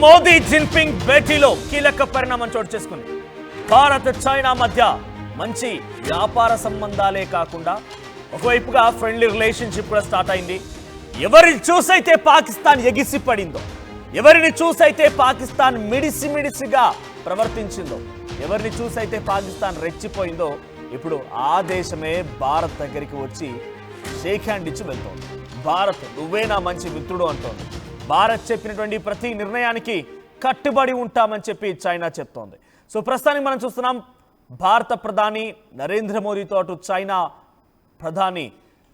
Modi Jinping భేటీలో కీలక పరిణామం చోటు చేసుకుంది. భారత్ చైనా మధ్య మంచి వ్యాపార సంబంధాలే కాకుండా ఒకవైపుగా ఫ్రెండ్లీ రిలేషన్షిప్ కూడా స్టార్ట్ అయింది. ఎవరిని చూసైతే పాకిస్తాన్ ఎగిసి పడిందో, ఎవరిని చూసైతే పాకిస్తాన్ మిడిసిమిడిసిగా ప్రవర్తించిందో, ఎవరిని చూసైతే పాకిస్తాన్ రెచ్చిపోయిందో, ఇప్పుడు ఆ దేశమే భారత్ దగ్గరికి వచ్చి షేక్ హ్యాండ్ ఇచ్చి వెళ్తోంది. భారత్ నువ్వే నా మంచి మిత్రుడు అంటోంది. భారత్ చెప్పినటువంటి ప్రతి నిర్ణయానికి కట్టుబడి ఉంటామని చెప్పి చైనా చెప్తోంది. సో ప్రస్తుతానికి మనం చూస్తున్నాం, భారత ప్రధాని నరేంద్ర మోదీతో అటు చైనా ప్రధాని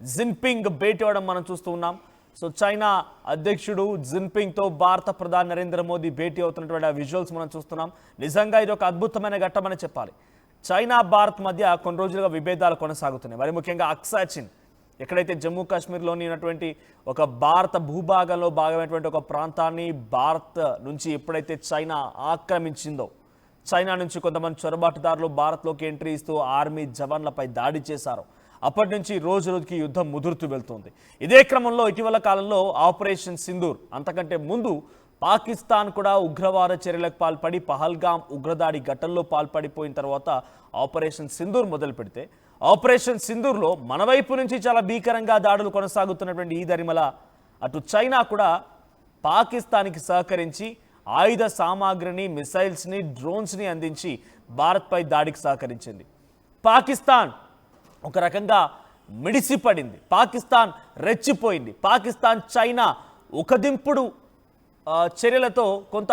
జిన్పింగ్ భేటీ అవ్వడం మనం చూస్తూ ఉన్నాం. సో చైనా అధ్యక్షుడు జిన్పింగ్తో భారత ప్రధాని నరేంద్ర మోదీ భేటీ అవుతున్నటువంటి ఆ విజువల్స్ మనం చూస్తున్నాం. నిజంగా ఇది ఒక అద్భుతమైన ఘట్టమని చెప్పాలి. చైనా భారత్ మధ్య కొన్ని రోజులుగా విభేదాలు కొనసాగుతున్నాయి. మరి ముఖ్యంగా అక్సాచిన్, ఎక్కడైతే జమ్మూ కాశ్మీర్లోని ఉన్నటువంటి ఒక భారత భూభాగంలో భాగమైనటువంటి ఒక ప్రాంతాన్ని భారత్ నుంచి ఎప్పుడైతే చైనా ఆక్రమించిందో, చైనా నుంచి కొంతమంది చొరబాటుదారులు భారత్లోకి ఎంట్రీ ఇస్తూ ఆర్మీ జవాన్లపై దాడి చేశారు. అప్పటి నుంచి రోజు రోజుకి యుద్ధం ముదురుతూ వెళ్తుంది. ఇదే క్రమంలో ఇటీవల కాలంలో ఆపరేషన్ సింధూర్, అంతకంటే ముందు పాకిస్తాన్ కూడా ఉగ్రవాద చర్యలకు పాల్పడి పహల్గామ్ ఉగ్రదాడి ఘటనలో పాల్పడిపోయిన తర్వాత ఆపరేషన్ సింధూర్ మొదలు పెడితే, ఆపరేషన్ సింధూర్లో మన వైపు నుంచి చాలా భీకరంగా దాడులు కొనసాగుతున్నటువంటి ఈ దరిమల అటు చైనా కూడా పాకిస్తాన్కి సహకరించి ఆయుధ సామాగ్రిని, మిసైల్స్ని, డ్రోన్స్ని అందించి భారత్పై దాడికి సహకరించింది. పాకిస్తాన్ ఒక రకంగా మిడిసిపడింది, పాకిస్తాన్ రెచ్చిపోయింది. పాకిస్తాన్ చైనా ఒకదింపుడు చర్యలతో కొంత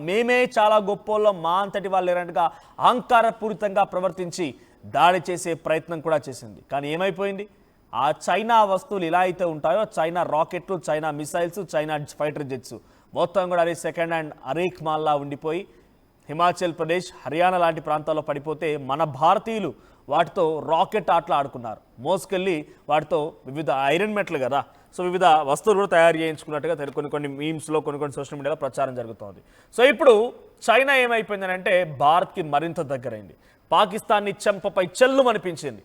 మేమే చాలా గొప్పోళ్ళం, మా అంతటి వాళ్ళు లేనట్టుగా అహంకారపూరితంగా ప్రవర్తించి దాడి చేసే ప్రయత్నం కూడా చేసింది. కానీ ఏమైపోయింది? ఆ చైనా వస్తువులు ఎలా అయితే ఉంటాయో, చైనా రాకెట్లు, China missiles, China fighter jets మొత్తం కూడా అది సెకండ్ హ్యాండ్ అరేక్ మాల్లా ఉండిపోయి హిమాచల్ ప్రదేశ్, హర్యానా లాంటి ప్రాంతాల్లో పడిపోతే మన భారతీయులు వాటితో రాకెట్ ఆటలు ఆడుకున్నారు. మోసుకెళ్ళి వాటితో వివిధ ఐరన్ మెటల్ కదా, సో వివిధ వస్తువులు కూడా తయారు చేయించుకున్నట్టుగా కొన్ని మీమ్స్లో, కొన్ని సోషల్ మీడియాలో ప్రచారం జరుగుతోంది. సో ఇప్పుడు చైనా ఏమైపోయిందని అంటే భారత్కి మరింత దగ్గరైంది. పాకిస్తాన్ని చెంపపై చెల్లు అనిపించింది.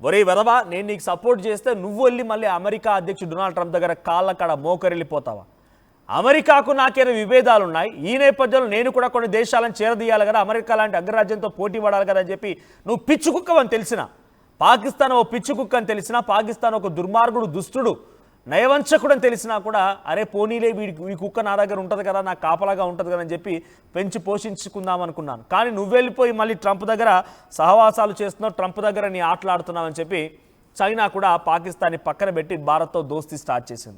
ఒరే వెదవా, నేను నీకు సపోర్ట్ చేస్తే నువ్వు వెళ్ళి మళ్ళీ అమెరికా అధ్యక్షుడు డొనాల్డ్ ట్రంప్ దగ్గర కాళ్ళ కాడ మోకరిల్లిపోతావా? అమెరికాకు నాకేదో విభేదాలు ఉన్నాయి, ఈ నేపథ్యంలో నేను కూడా కొన్ని దేశాలను చేరదీయాలి కదా, అమెరికా లాంటి అగ్రరాజ్యంతో పోటీ పడాలి కదా అని చెప్పి నువ్వు పిచ్చి కుక్కవని తెలిసిన, పాకిస్తాన్ ఓ పిచ్చి కుక్క అని తెలిసినా, పాకిస్తాన్ ఒక దుర్మార్గుడు, దుష్టుడు, నయవంచకుడు అని తెలిసినా కూడా అరే పోనీలే ఈ కుక్క నా దగ్గర ఉంటుంది కదా, నాకు కాపలాగా ఉంటుంది కదా అని చెప్పి పెంచి పోషించుకుందాం అనుకున్నాను. కానీ నువ్వు వెళ్ళిపోయి మళ్ళీ ట్రంప్ దగ్గర సహవాసాలు చేస్తున్నావు, ట్రంప్ దగ్గర నీ ఆటలాడుతున్నావు అని చెప్పి చైనా కూడా పాకిస్తాన్ని పక్కన పెట్టి భారత్తో దోస్తీ స్టార్ట్ చేసింది.